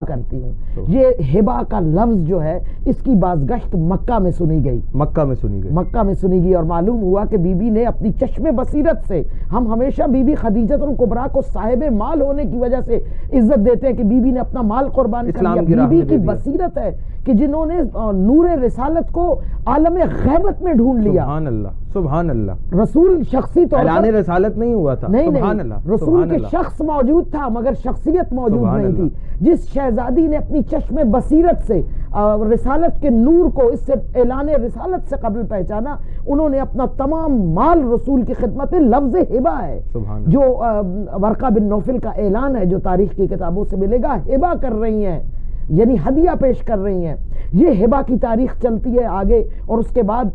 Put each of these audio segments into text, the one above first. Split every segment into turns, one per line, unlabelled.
کرتی ہوں. یہ ہبا کا لفظ جو ہے اس کی بازگشت مکہ میں سنی گئی، مکہ میں سنی گئی، اور معلوم ہوا کہ بی بی نے اپنی چشم بصیرت سے، ہم ہمیشہ بی بی خدیجہ الکبریٰ کو صاحب مال ہونے کی وجہ سے عزت دیتے ہیں کہ بی بی نے اپنا مال قربان کر دیا. بی بی کی بصیرت ہے کہ جنہوں نے نور رسالت کو عالم غیبت میں ڈھونڈ لیا.
سبحان اللہ.
رسول شخصی طور پر
اعلان رسالت نہیں ہوا تھا،
سبحان اللہ، رسول کے شخص موجود تھا مگر شخصیت موجود نہیں تھی. جس شہزادی نے اپنی چشم بصیرت سے رسالت کے نور کو اس سے اعلان رسالت سے قبل پہچانا، انہوں نے اپنا تمام مال رسول کی خدمت، لفظ ہبہ ہے جو ورقہ بن نوفل کا اعلان ہے جو تاریخ کی کتابوں سے ملے گا، ہبہ کر رہی ہیں یعنی ہدیہ پیش کر رہی ہیں. یہ ہبہ کی تاریخ چلتی ہے آگے، اور اس کے بعد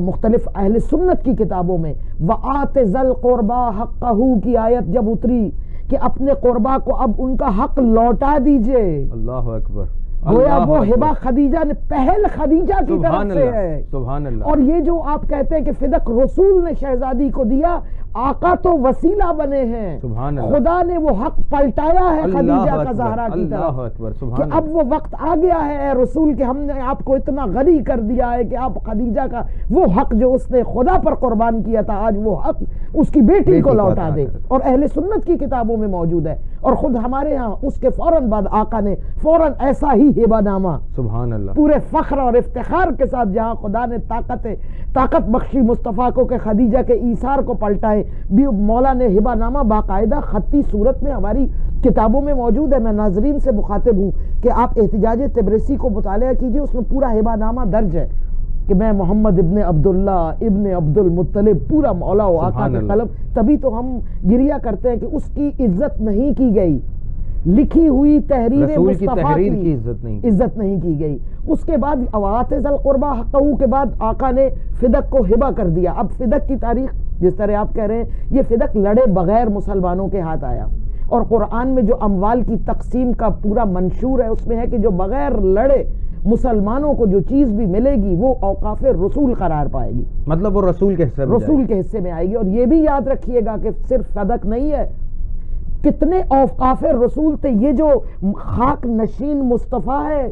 مختلف اہل سنت کی کتابوں میں وَآتِ ذَا الْقُرْبَى حَقَّهُ کی آیت جب اتری کہ اپنے قربا کو اب ان کا حق لوٹا دیجئے.
اللہ اکبر.
گویا وہ ہبہ خدیجہ نے پہل خدیجہ کی طرف سے ہے.
سبحان اللہ.
اور یہ جو آپ کہتے ہیں کہ فدق رسول نے شہزادی کو دیا، آقا تو وسیلہ بنے ہیں.
سبحان اللہ.
خدا نے وہ حق پلٹایا ہے خدیجہ کا زہرا کی طرف.
اللہ اکبر.
کہ اب وہ وقت آ گیا ہے اے رسول کہ ہم نے آپ کو اتنا غنی کر دیا ہے کہ آپ خدیجہ کا وہ حق جو اس نے خدا پر قربان کیا تھا، آج وہ حق اس کی بیٹی کو لوٹا دے. اور اہل سنت کی کتابوں میں موجود ہے، اور خود ہمارے ہاں اس کے فوراً بعد آقا نے فوراً ایسا ہی ہبہ نامہ
سبحان اللہ
پورے فخر اور افتخار کے ساتھ، جہاں خدا نے طاقت بخشی مصطفیٰ کو کہ خدیجہ کے ایثار کو پلٹائے، مولا نے ہبہ نامہ باقاعدہ خطی صورت میں ہماری کتابوں میں موجود ہے. میں ناظرین سے مخاطب ہوں کہ آپ احتجاج تبریسی کو مطالعہ کیجئے، اس میں پورا ہبہ نامہ درج ہے کہ میں محمد ابن عبداللہ ابن عبد المطلب، پورا مولا و آقا کے قلم. تبھی تو ہم گریہ کرتے ہیں کہ اس کی عزت نہیں کی گئی، لکھی ہوئی تحریر مصطفیٰ کی عزت نہیں کی گئی. اس کے بعد وَآتِ ذَا الْقُرْبَى حَقَّهُ کے بعد آقا نے فدق کو ہبہ کر دیا. اب فدق کی تاریخ جس طرح آپ کہہ رہے ہیں، یہ فدق لڑے بغیر مسلمانوں کے ہاتھ آیا، اور قرآن میں جو اموال کی تقسیم کا پورا منشور ہے اس میں ہے کہ جو بغیر لڑے مسلمانوں کو جو چیز بھی ملے گی وہ اوقاف رسول قرار پائے گی.
مطلب وہ رسول کے حصے
میں آئے گی. اور یہ بھی یاد رکھیے گا کہ صرف فدق نہیں ہے، کتنے اوقاف رسول تھے. یہ جو خاک نشین مصطفیٰ ہے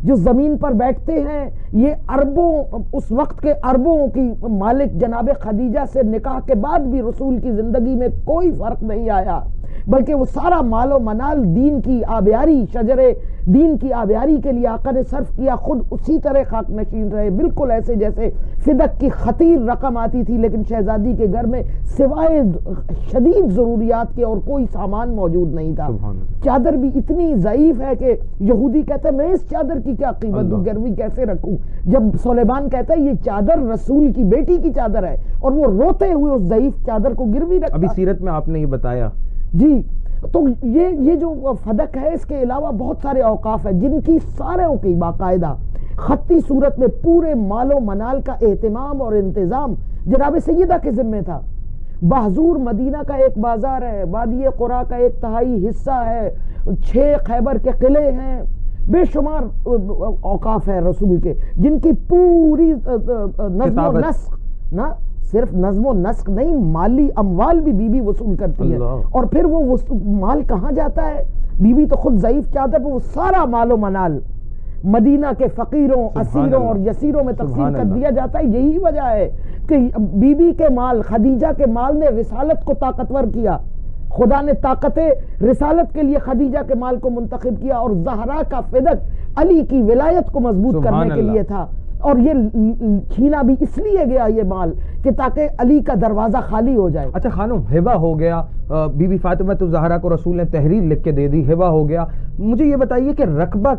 جو زمین پر بیٹھتے ہیں، یہ اربوں، اس وقت کے اربوں کی مالک جناب خدیجہ سے نکاح کے بعد بھی رسول کی زندگی میں کوئی فرق نہیں آیا، بلکہ وہ سارا مال و منال دین کی آبیاری، شجر دین کی آبیاری کے لیے آقا نے صرف کیا. خود اسی طرح خاک نشین رہے، بالکل ایسے جیسے فدق کی خطیر رقم آتی تھی لیکن شہزادی کے گھر میں سوائے شدید ضروریات کے اور کوئی سامان موجود نہیں تھا. چادر بھی اتنی ضعیف ہے کہ یہودی کہتے ہیں میں اس چادر کی کیا قیمت دوں، گروی کیسے رکھوں، جب سلیمان کہتا ہے یہ چادر رسول کی بیٹی کی چادر ہے، اور وہ روتے ہوئے اس ضعیف چادر کو گروی رکھتا.
ابھی سیرت میں آپ نے یہ بتایا
جی. تو یہ جو فدق ہے، اس کے علاوہ بہت سارے اوقاف ہیں جن کی ساروں کی باقاعدہ خطی صورت میں پورے مال و منال کا اہتمام اور انتظام جناب سیدہ کے ذمہ تھا. بحضور مدینہ کا ایک بازار ہے، وادی قرا کا 1/3 حصہ ہے، 6 خیبر کے قلعے ہیں، بے شمار اوقاف ہیں رسول کے جن کی پوری نظم و نسق، نہ صرف نظم و نسق نہیں، مالی اموال بھی بی بی وصول کرتی ہے. اور پھر وہ مال کہاں جاتا ہے؟ بی بی تو خود ضعیف چادر پہ وہ سارا مال و منال مدینہ کے فقیروں، اسیروں اور یسیروں میں تقسیم کر دیا جاتا ہے. یہی وجہ ہے کہ بی بی کے مال، خدیجہ کے مال نے رسالت کو طاقتور کیا. خدا نے طاقت رسالت کے لیے خدیجہ کے مال کو منتخب کیا، اور زہرا کا فدق علی کی ولایت کو مضبوط کرنے کے لیے تھا. اور یہ چھینا بھی اس لیے گیا یہ مال کہ تاکہ علی کا دروازہ خالی ہو جائے.
اچھا خانم، ہبہ ہو گیا، بی بی فاطمہ الزہرا کو رسول نے تحریر لکھ کے دے دی، ہبہ ہو گیا. مجھے یہ بتائیے کہ رقبہ